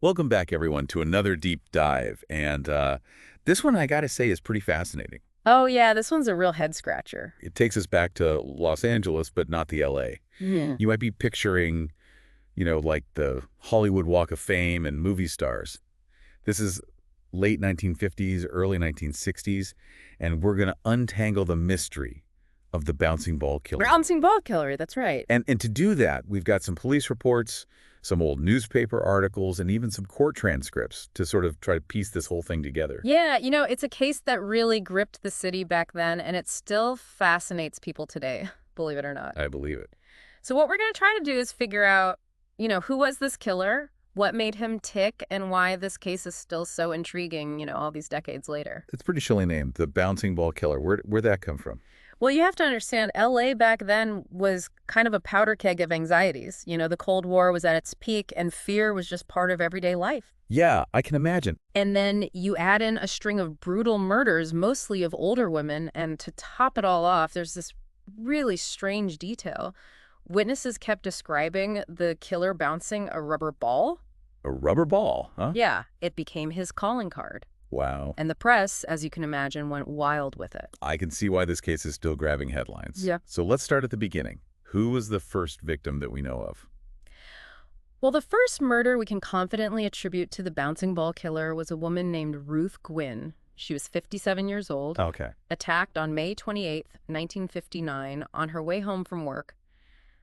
Welcome back, everyone, to another deep dive. And this one, I got to say, is pretty fascinating. Oh, yeah, this one's a real head scratcher. It takes us back to Los Angeles, but not the L.A. Yeah. You might be picturing, like the Hollywood Walk of Fame and movie stars. This is late 1950s, early 1960s, and we're going to untangle the mystery of the bouncing ball killer. Bouncing ball killer, that's right. And to do that, we've got some police reports, some old newspaper articles, and even some court transcripts to sort of try to piece this whole thing together. Yeah, it's a case that really gripped the city back then, and it still fascinates people today, believe it or not. I believe it. So what we're going to try to do is figure out, who was this killer, what made him tick, and why this case is still so intriguing, all these decades later. It's a pretty chilly name, the bouncing ball killer. Where'd that come from? Well, you have to understand, LA back then was kind of a powder keg of anxieties. The Cold War was at its peak, and fear was just part of everyday life. Yeah, I can imagine. And then you add in a string of brutal murders, mostly of older women, and to top it all off, there's this really strange detail. Witnesses kept describing the killer bouncing a rubber ball. A rubber ball, huh? Yeah, it became his calling card. Wow. And the press, as you can imagine, went wild with it. I can see why this case is still grabbing headlines. Yeah. So let's start at the beginning. Who was the first victim that we know of? Well, the first murder we can confidently attribute to the bouncing ball killer was a woman named Ruth Gwynn. She was 57 years old, Okay. attacked on May 28th, 1959, on her way home from work.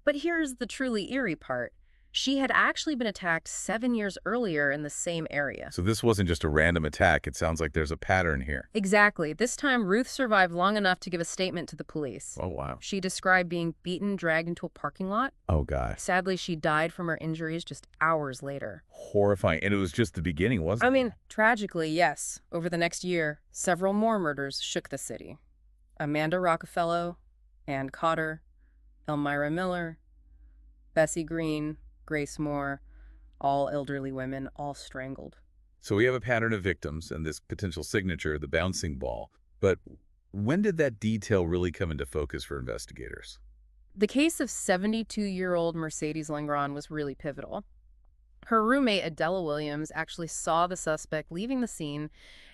But here's the truly eerie part. She had actually been attacked 7 years earlier in the same area. So this wasn't just a random attack. It sounds like there's a pattern here. Exactly. This time, Ruth survived long enough to give a statement to the police. Oh, wow. She described being beaten, dragged into a parking lot. Oh, God. Sadly, she died from her injuries just hours later. Horrifying. And it was just the beginning, wasn't it? I mean, tragically, yes. Over the next year, several more murders shook the city. Amanda Rockefeller, Ann Cotter, Elmira Miller, Bessie Green, Grace Moore, all elderly women, all strangled. So we have a pattern of victims and this potential signature, the bouncing ball. But when did that detail really come into focus for investigators? The case of 72-year-old Mercedes Langron was really pivotal. Her roommate, Adela Williams, actually saw the suspect leaving the scene,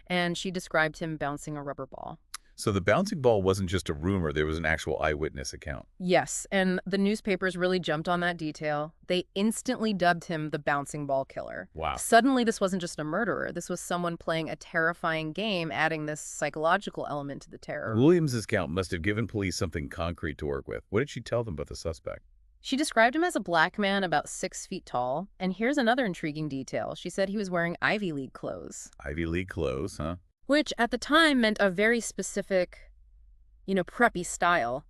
and she described him bouncing a rubber ball. So the bouncing ball wasn't just a rumor. There was an actual eyewitness account. Yes, and the newspapers really jumped on that detail. They instantly dubbed him the bouncing ball killer. Wow. Suddenly, this wasn't just a murderer. This was someone playing a terrifying game, adding this psychological element to the terror. Williams' account must have given police something concrete to work with. What did she tell them about the suspect? She described him as a black man about 6 feet tall. And here's another intriguing detail. She said he was wearing Ivy League clothes. Ivy League clothes, huh? Which at the time meant a very specific, preppy style.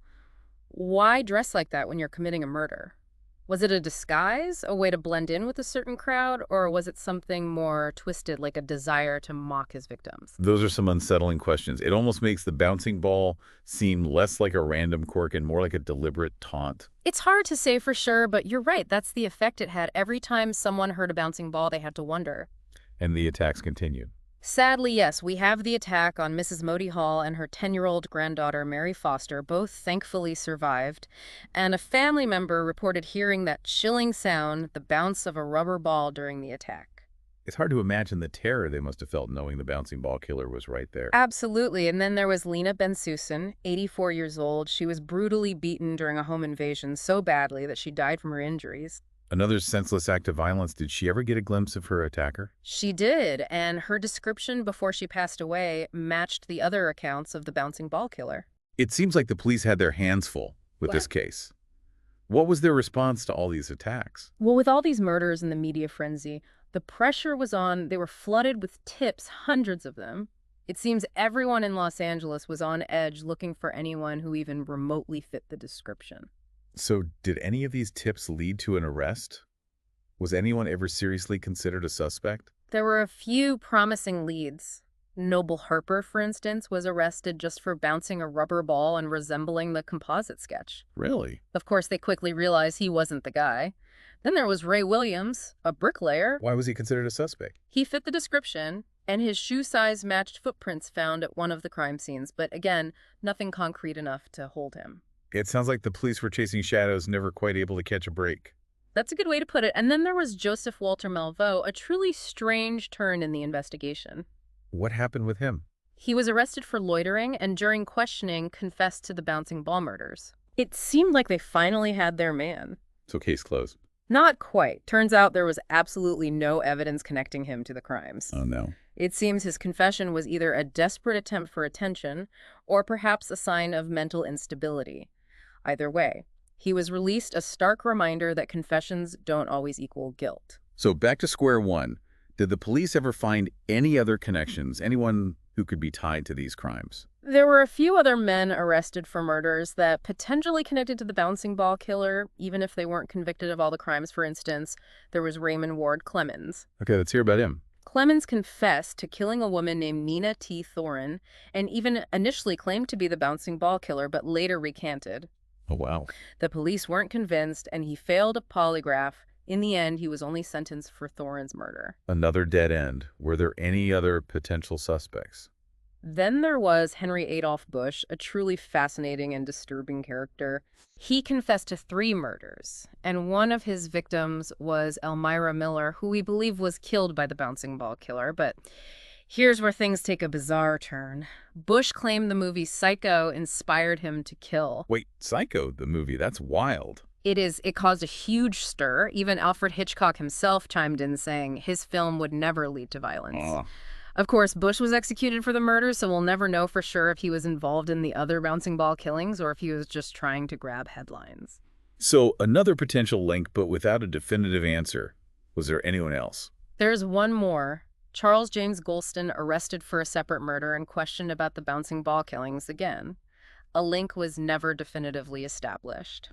Why dress like that when you're committing a murder? Was it a disguise, a way to blend in with a certain crowd, or was it something more twisted, like a desire to mock his victims? Those are some unsettling questions. It almost makes the bouncing ball seem less like a random quirk and more like a deliberate taunt. It's hard to say for sure, but you're right. That's the effect it had. Every time someone heard a bouncing ball, they had to wonder. And the attacks continued. Sadly, yes, we have the attack on Mrs. Modi Hall and her 10-year-old granddaughter, Mary Foster. Both thankfully survived. And a family member reported hearing that chilling sound, the bounce of a rubber ball during the attack. It's hard to imagine the terror they must have felt knowing the bouncing ball killer was right there. Absolutely. And then there was Lena Bensusan, 84 years old. She was brutally beaten during a home invasion so badly that she died from her injuries. Another senseless act of violence. Did she ever get a glimpse of her attacker? She did, and her description before she passed away matched the other accounts of the bouncing ball killer. It seems like the police had their hands full with this case. What was their response to all these attacks? Well, with all these murders and the media frenzy, the pressure was on. They were flooded with tips, hundreds of them. It seems everyone in Los Angeles was on edge looking for anyone who even remotely fit the description. So did any of these tips lead to an arrest? Was anyone ever seriously considered a suspect? There were a few promising leads. Noble Harper, for instance, was arrested just for bouncing a rubber ball and resembling the composite sketch. Really? Of course, they quickly realized he wasn't the guy. Then there was Ray Williams, a bricklayer. Why was he considered a suspect? He fit the description, and his shoe size matched footprints found at one of the crime scenes, but again, nothing concrete enough to hold him. It sounds like the police were chasing shadows, never quite able to catch a break. That's a good way to put it. And then there was Joseph Walter Malveaux, a truly strange turn in the investigation. What happened with him? He was arrested for loitering and during questioning confessed to the bouncing ball murders. It seemed like they finally had their man. So case closed. Not quite. Turns out there was absolutely no evidence connecting him to the crimes. Oh, no. It seems his confession was either a desperate attempt for attention or perhaps a sign of mental instability. Either way, he was released, a stark reminder that confessions don't always equal guilt. So back to square one. Did the police ever find any other connections, anyone who could be tied to these crimes? There were a few other men arrested for murders that potentially connected to the bouncing ball killer, even if they weren't convicted of all the crimes. For instance, there was Raymond Ward Clemens. Okay, let's hear about him. Clemens confessed to killing a woman named Nina T. Thorin and even initially claimed to be the bouncing ball killer, but later recanted. Oh, wow. The police weren't convinced, and he failed a polygraph. In the end, he was only sentenced for Thorin's murder. Another dead end. Were there any other potential suspects? Then there was Henry Adolph Bush, a truly fascinating and disturbing character. He confessed to 3 murders, and one of his victims was Elmira Miller, who we believe was killed by the bouncing ball killer. But here's where things take a bizarre turn. Bush claimed the movie Psycho inspired him to kill. Wait, Psycho, the movie, that's wild. It caused a huge stir. Even Alfred Hitchcock himself chimed in saying his film would never lead to violence. Oh. Of course, Bush was executed for the murder, so we'll never know for sure if he was involved in the other bouncing ball killings or if he was just trying to grab headlines. So another potential link, but without a definitive answer. Was there anyone else? There's one more. Charles James Golston arrested for a separate murder and questioned about the bouncing ball killings again. A link was never definitively established.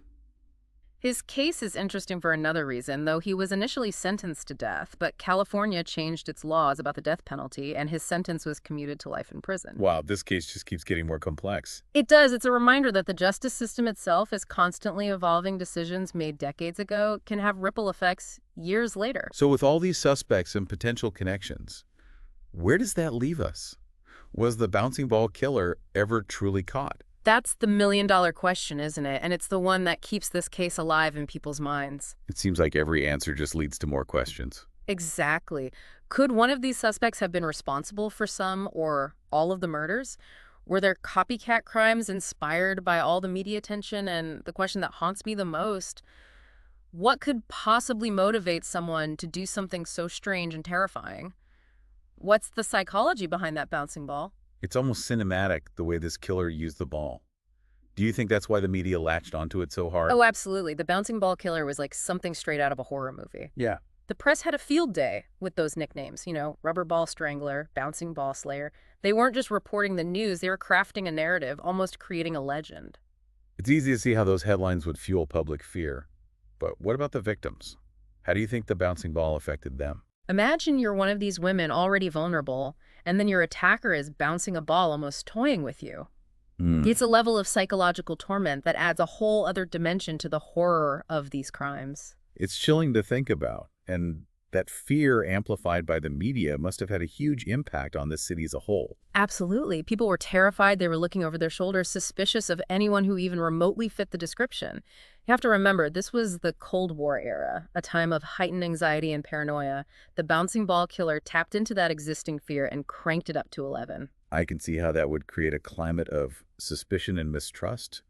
His case is interesting for another reason, though he was initially sentenced to death, but California changed its laws about the death penalty, and his sentence was commuted to life in prison. Wow, this case just keeps getting more complex. It does. It's a reminder that the justice system itself is constantly evolving. Decisions made decades ago can have ripple effects years later. So with all these suspects and potential connections, where does that leave us? Was the bouncing ball killer ever truly caught? That's the million-dollar question, isn't it? And it's the one that keeps this case alive in people's minds. It seems like every answer just leads to more questions. Exactly. Could one of these suspects have been responsible for some or all of the murders? Were there copycat crimes inspired by all the media attention? And the question that haunts me the most, what could possibly motivate someone to do something so strange and terrifying? What's the psychology behind that bouncing ball? It's almost cinematic, the way this killer used the ball. Do you think that's why the media latched onto it so hard? Oh, absolutely. The bouncing ball killer was like something straight out of a horror movie. Yeah. The press had a field day with those nicknames, rubber ball strangler, bouncing ball slayer. They weren't just reporting the news, they were crafting a narrative, almost creating a legend. It's easy to see how those headlines would fuel public fear. But what about the victims? How do you think the bouncing ball affected them? Imagine you're one of these women already vulnerable, and then your attacker is bouncing a ball, almost toying with you. It's a level of psychological torment that adds a whole other dimension to the horror of these crimes. It's chilling to think about, and that fear amplified by the media must have had a huge impact on this city as a whole. Absolutely. People were terrified. They were looking over their shoulders, suspicious of anyone who even remotely fit the description. You have to remember, this was the Cold War era, a time of heightened anxiety and paranoia. The bouncing ball killer tapped into that existing fear and cranked it up to 11. I can see how that would create a climate of suspicion and mistrust.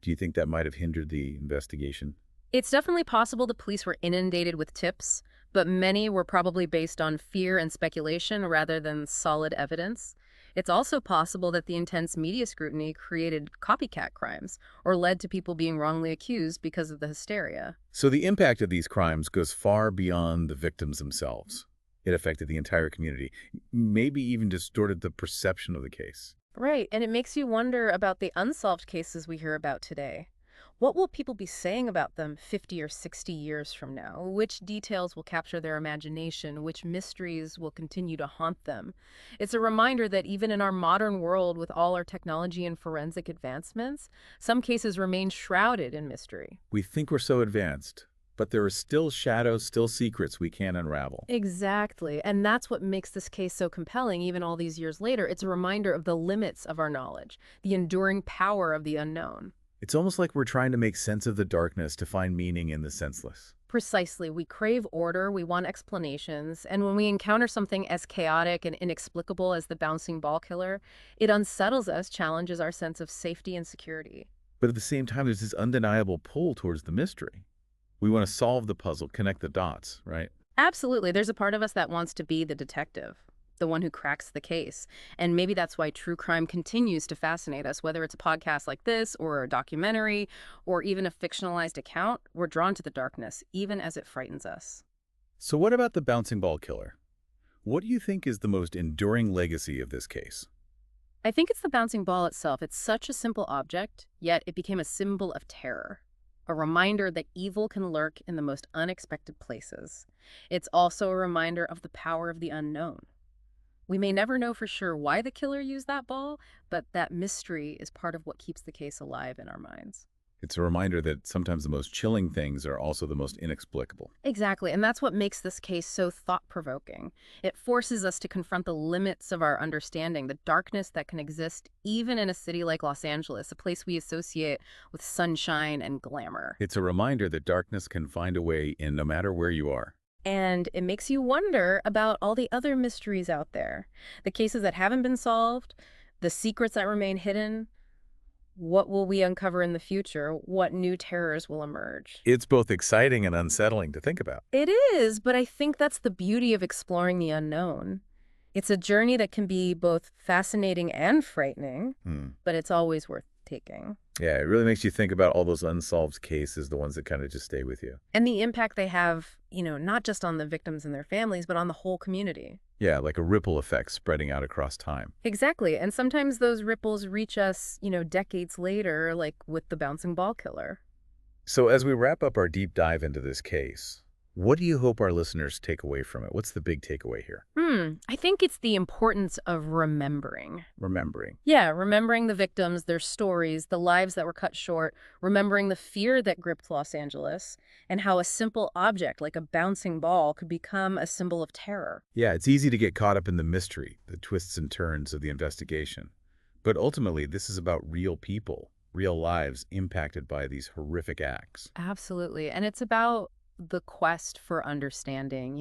Do you think that might have hindered the investigation? It's definitely possible the police were inundated with tips, but many were probably based on fear and speculation rather than solid evidence. It's also possible that the intense media scrutiny created copycat crimes or led to people being wrongly accused because of the hysteria. So the impact of these crimes goes far beyond the victims themselves. It affected the entire community, maybe even distorted the perception of the case. Right, and it makes you wonder about the unsolved cases we hear about today. What will people be saying about them 50 or 60 years from now? Which details will capture their imagination? Which mysteries will continue to haunt them? It's a reminder that even in our modern world, with all our technology and forensic advancements, some cases remain shrouded in mystery. We think we're so advanced, but there are still shadows, still secrets we can't unravel. Exactly, and that's what makes this case so compelling even all these years later. It's a reminder of the limits of our knowledge, the enduring power of the unknown. It's almost like we're trying to make sense of the darkness to find meaning in the senseless. Precisely. We crave order, we want explanations, and when we encounter something as chaotic and inexplicable as the bouncing ball killer, it unsettles us, challenges our sense of safety and security. But at the same time, there's this undeniable pull towards the mystery. We want to solve the puzzle, connect the dots, right? Absolutely. There's a part of us that wants to be the detective, the one who cracks the case. And maybe that's why true crime continues to fascinate us, whether it's a podcast like this, or a documentary, or even a fictionalized account. We're drawn to the darkness, even as it frightens us. So what about the bouncing ball killer? What do you think is the most enduring legacy of this case? I think it's the bouncing ball itself. It's such a simple object, yet it became a symbol of terror, a reminder that evil can lurk in the most unexpected places. It's also a reminder of the power of the unknown. We may never know for sure why the killer used that ball, but that mystery is part of what keeps the case alive in our minds. It's a reminder that sometimes the most chilling things are also the most inexplicable. Exactly, and that's what makes this case so thought-provoking. It forces us to confront the limits of our understanding, the darkness that can exist even in a city like Los Angeles, a place we associate with sunshine and glamour. It's a reminder that darkness can find a way in no matter where you are. And it makes you wonder about all the other mysteries out there, the cases that haven't been solved, the secrets that remain hidden. What will we uncover in the future? What new terrors will emerge? It's both exciting and unsettling to think about. It is, but I think that's the beauty of exploring the unknown. It's a journey that can be both fascinating and frightening, Hmm. but it's always worth taking. Yeah, it really makes you think about all those unsolved cases, the ones that kind of just stay with you. And the impact they have, not just on the victims and their families, but on the whole community. Yeah, like a ripple effect spreading out across time. Exactly. And sometimes those ripples reach us, decades later, like with the bouncing ball killer. So as we wrap up our deep dive into this case, what do you hope our listeners take away from it? What's the big takeaway here? I think it's the importance of remembering. Remembering. Yeah, remembering the victims, their stories, the lives that were cut short, remembering the fear that gripped Los Angeles, and how a simple object like a bouncing ball could become a symbol of terror. Yeah, it's easy to get caught up in the mystery, the twists and turns of the investigation. But ultimately, this is about real people, real lives impacted by these horrific acts. Absolutely. And it's about the quest for understanding.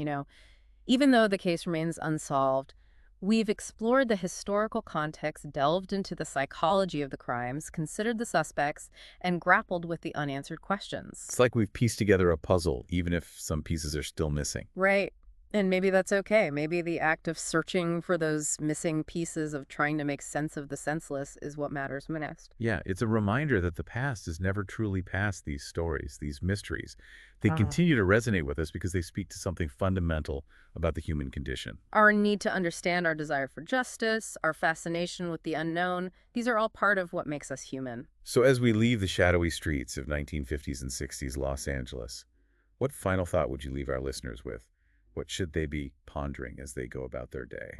Even though the case remains unsolved, we've explored the historical context, delved into the psychology of the crimes, considered the suspects, and grappled with the unanswered questions. It's like we've pieced together a puzzle, even if some pieces are still missing. Right. And maybe that's okay. Maybe the act of searching for those missing pieces, of trying to make sense of the senseless, is what matters most. Yeah, it's a reminder that the past is never truly past. These stories, these mysteries. They Ah. continue to resonate with us because they speak to something fundamental about the human condition. Our need to understand, our desire for justice, our fascination with the unknown, these are all part of what makes us human. So as we leave the shadowy streets of 1950s and 60s Los Angeles, what final thought would you leave our listeners with? What should they be pondering as they go about their day?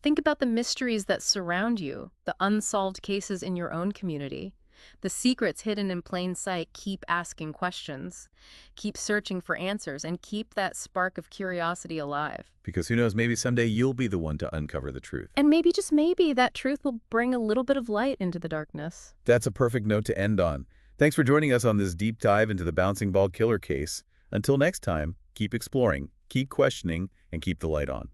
Think about the mysteries that surround you, the unsolved cases in your own community. The secrets hidden in plain sight. Keep asking questions, keep searching for answers, and keep that spark of curiosity alive. Because who knows, maybe someday you'll be the one to uncover the truth. And maybe, just maybe, that truth will bring a little bit of light into the darkness. That's a perfect note to end on. Thanks for joining us on this deep dive into the bouncing ball killer case. Until next time, keep exploring, keep questioning, and keep the light on.